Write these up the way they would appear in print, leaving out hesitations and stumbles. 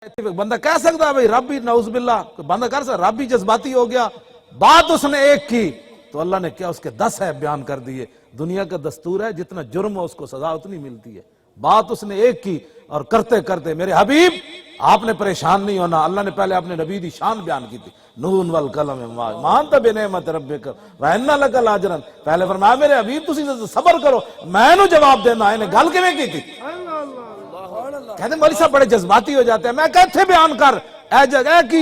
بندہ کہہ سکتا ہے بھائی رب بھی نعوذ باللہ بندہ کر سکتا رب بھی جذباتی ہو گیا. بات اس نے ایک کی تو اللہ نے کیا اس کے 10 ہے بیان کر دیے. دنیا کا دستور ہے جتنا جرم ہو اس کو سزا اتنی ملتی ہے. بات اس نے ایک کی اور کرتے کرتے میرے حبیب آپ نے پریشان نہیں ہونا. اللہ نے پہلے اپنے نبی دی شان بیان کی تھی. نون والقلم ما انت بنعمت ربک وان لک لاجرا. پہلے فرمایا میرے حبیب تسی صبر کرو میں نو جواب دینا. انہیں گل کیویں کی تھی؟ کہتے ہیں مولوی صاحب بڑے جذباتی ہو جاتے ہیں. میں کہتے بیان کر اے جگہ کی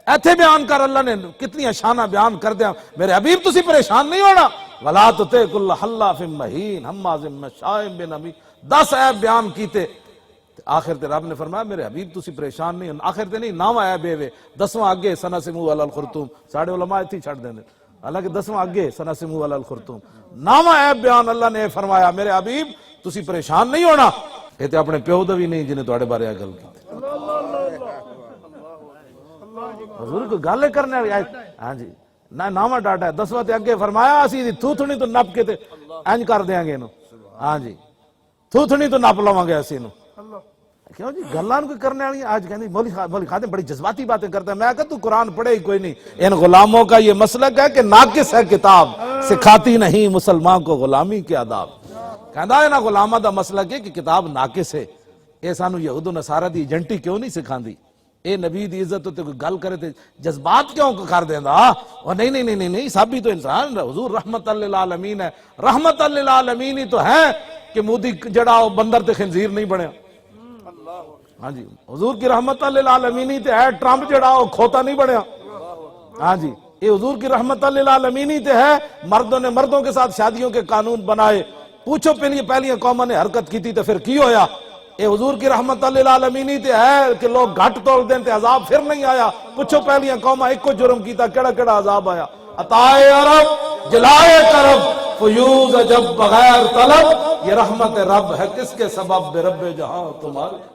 ایتھے بیان کر. اللہ نے کتنی شانہ بیان کر دیا. میرے حبیب تسی پریشان نہیں ہونا. ولا تطع كل حلاف مہین ہماز مشاء بنمیم. 10 عیب بیان کیتے. آخر تے رب نے فرمایا میرے حبیب تسی پریشان نہیں. آخر تے نہیں 9 عیب ہے 10واں اگے سنسمو علی الخرطوم. ساڑھے علماء اتھی چھڑ دیں. حالانکہ 10واں اگے سنسمو علی الخرطوم. 9واں عیب بیان اللہ نے فرمایا میرے حبیب تسی پریشان نہیں ہونا. یہ تے اپنے پیو دا بھی نہیں جنہیں تواڈے بارے گل کی. حضور کو گل کرنے ہاں جی نہ 9واں ڈاٹا ہے. 10واں تے اگے فرمایا اسی دی تھوتھنی تو نپ کے تے انج کر دیاں گے نو. ہاں جی تھوتھنی تو نپ لواں گے اسی نو. کیوں جی گلاں کوئی کرنے والی آج کہندی مولوی خادم بڑی جذباتی باتیں کرتا ہے. میں کہا تو قرآن پڑھے ہی کوئی نہیں. ان غلاموں کا یہ مسلک ہے کہ ناقص ہے کتاب سکھاتی نہیں مسلمان کو غلامی کے آداب. کہندا ہے نا غلامہ دا مسلک ہے کہ کتاب ناقص ہے. اے سانو یہود و نصارہ دی ایجنٹی کیوں نہیں سکھاندی؟ اے نبی دی عزت تے کوئی گل کرے تے جذبات کیوں کر دیندا؟ اور نہیں سب بھی تو انسان حضور رحمت للعالمین ہے. رحمت للعالمین ہی تو ہے کہ مودی جڑا بندر تے خنزیر نہیں بنیا. ہاں جی حضور کی رحمت للعالمین ہی تے ہے. ٹرمپ جڑا وہ کھوتا نہیں بنیا. ہاں جی یہ حضور کی رحمت للعالمین ہی تے ہے. مردوں نے مردوں کے ساتھ شادیوں کے قانون بنائے. پوچھو پہلی قوموں نے حرکت کی تھی تو پھر کی ہویا؟ اے حضور کی رحمت للعالمین تے ہے کہ لوگ گھٹ تول دیں تے عذاب پھر نہیں آیا. پوچھو پہلیاں قوماں ایک کو جرم کیتا کیڑا کیڑا عذاب آیا. عطائے عرب جلائے کرب فیوز جب بغیر طلب یہ رحمت رب ہے کس کے سبب بے رب جہاں تمہارے.